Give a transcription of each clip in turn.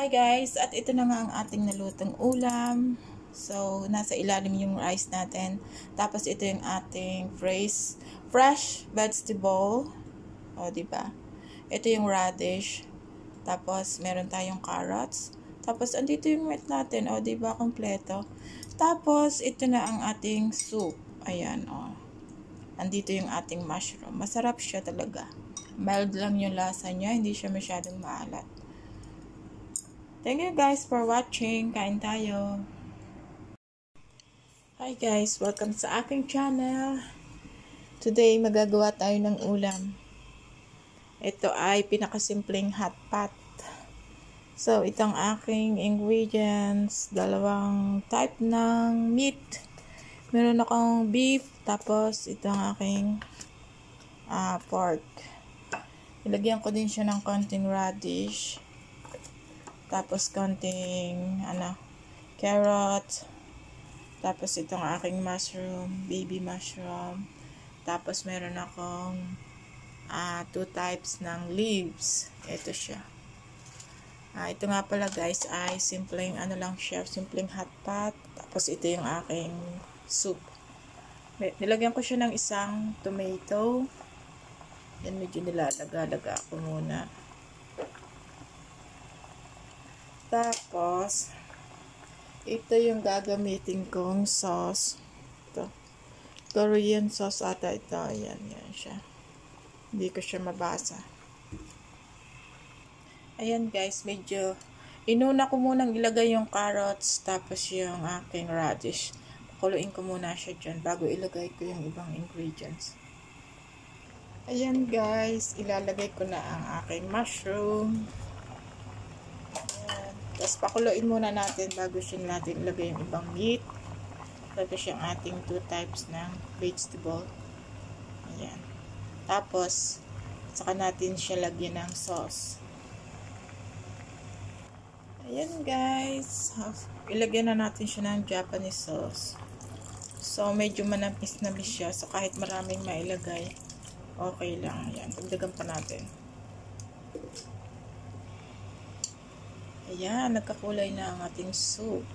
Hi guys, at ito na nga ang ating nalutong ulam. So, nasa ilalim yung rice natin. Tapos ito yung ating fresh vegetable. O, diba? Ito yung radish. Tapos, meron tayong carrots. Tapos, andito yung meat natin. O, diba? Kompleto. Tapos, ito na ang ating soup. Ayan, o. Andito yung ating mushroom. Masarap siya talaga. Mild lang yung lasa niya. Hindi siya masyadong maalat. Thank you guys for watching. Kain tayo. Hi guys, welcome sa aking channel. Today magagawa tayo ng ulam. Ito ay pinakasimpleng hot pot. So itong aking ingredients, dalawang type ng meat. Meron akong beef, tapos itong aking pork. Ilagyan ko din siya ng konting radish. Tapos konting carrot. Tapos itong aking mushroom, baby mushroom. Tapos meron akong 2 types ng leaves. Ito siya. Ito nga pala guys ay simpleng lang siya, simpleng hot pot. Tapos ito yung aking soup. Nilagyan ko siya ng isang tomato. Yan, medyo nilalaga-laga ako muna. Tapos, ito yung gagamitin kong sauce. Ito. Korean sauce ata ito. Ayan, yan siya. Hindi ko siya mabasa. Ayan guys, medyo inuna ko munang ilagay yung carrots, tapos yung aking radish. Pakuluin ko muna siya dyan bago ilagay ko yung ibang ingredients. Ayan guys, ilalagay ko na ang aking mushroom. Tapos pakuluin muna natin bago siya natin ilagay yung ibang meat. Tapos yung ating 2 types ng vegetable. Ayan. Tapos, saka natin siya lagyan ng sauce. Ayan guys. Ilagyan na natin siya ng Japanese sauce. So, medyo manamis-namis siya. So, kahit maraming mailagay, okay lang. Ayan. Dagdagan pa natin. Ayan, nagkakulay na ang ating soup.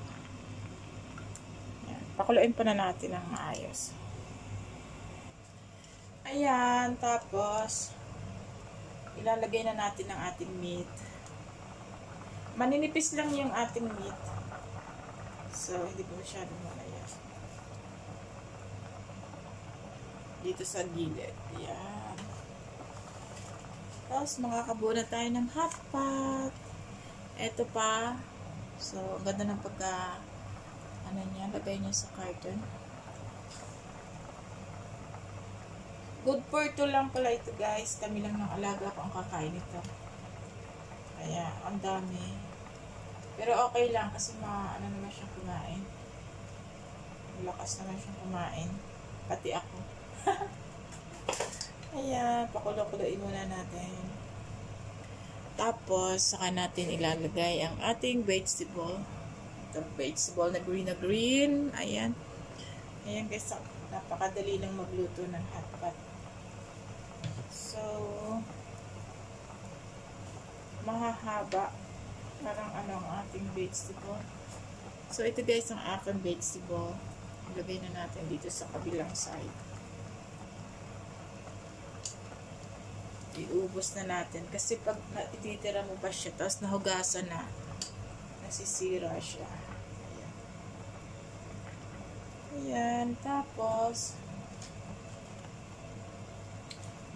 Ayan, pakuluin pa na natin ng maayos. Ayan, tapos ilalagay na natin ang ating meat. Maninipis lang yung ating meat. So, hindi ko masyadong malaya. Dito sa gilid. Ayan. Tapos, makakabuo na tayo ng hot pot. Ito pa. So, ang ganda ng niya, lagay niya sa carton. Good for 2 lang pala ito guys. Kami lang ng alaga ko ang kakain ito. Kaya, ang dami. Pero okay lang kasi naman siyang kumain. Malakas naman siyang kumain. Pati ako. Ayan, pakulo-kuloin muna natin. Tapos, saka natin ilalagay ang ating vegetable. Itong vegetable na green. Ayan. Ayan guys, napakadali lang magluto ng hot pot. So, mahahaba. Parang ang ating vegetable. So, ito guys ang aking vegetable. Ilagay na natin dito sa kabilang side. Iubos na natin. Kasi pag ititira mo pa siya, tapos nahugasan na, nasisira siya. Ayan. Ayan. Tapos,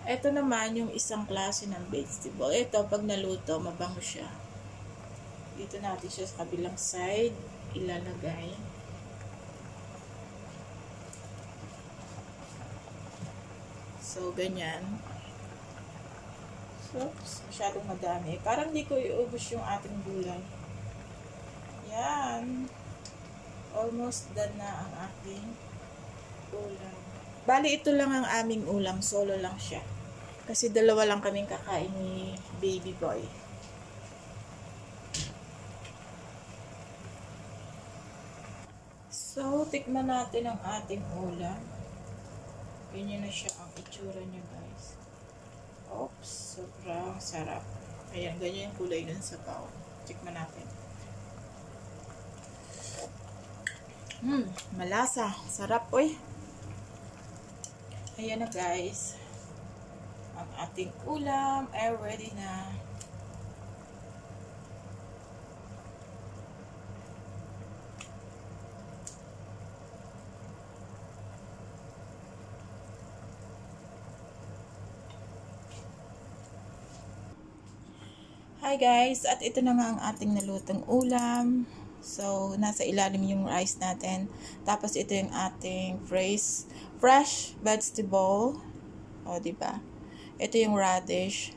ito naman yung isang klase ng vegetable. Ito, pag naluto, mabango siya. Dito natin siya sa kabilang side. Ilalagay. So, ganyan. So, masyadong madami. Parang hindi ko iubos yung ating gulay. Yan. Almost done na ang ating ulam. Bali, ito lang ang aming ulam. Solo lang siya. Kasi dalawa lang kaming kakain ni baby boy. So, tikman natin ang ating ulam. Ganyan na siya ang itsura niya guys. Oops, sobrang sarap. Ayan, ganyan yung kulay ng sabaw. Tikman natin. Malasa. Sarap, uy. Ayan na guys. Ang ating ulam ay ready na. Hi guys, at ito na nga ang ating nalutong ulam. So, nasa ilalim yung rice natin. Tapos ito yung ating fresh vegetable. O, diba? Ito yung radish.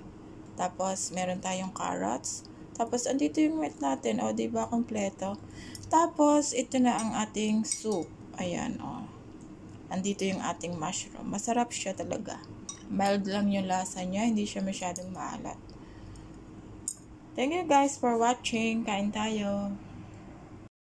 Tapos, meron tayong carrots. Tapos, andito yung meat natin. O, diba? Kompleto. Tapos, ito na ang ating soup. Ayan, o. Andito yung ating mushroom. Masarap siya talaga. Mild lang yung lasa niya. Hindi siya masyadong maalat. Thank you guys for watching. Kain tayo.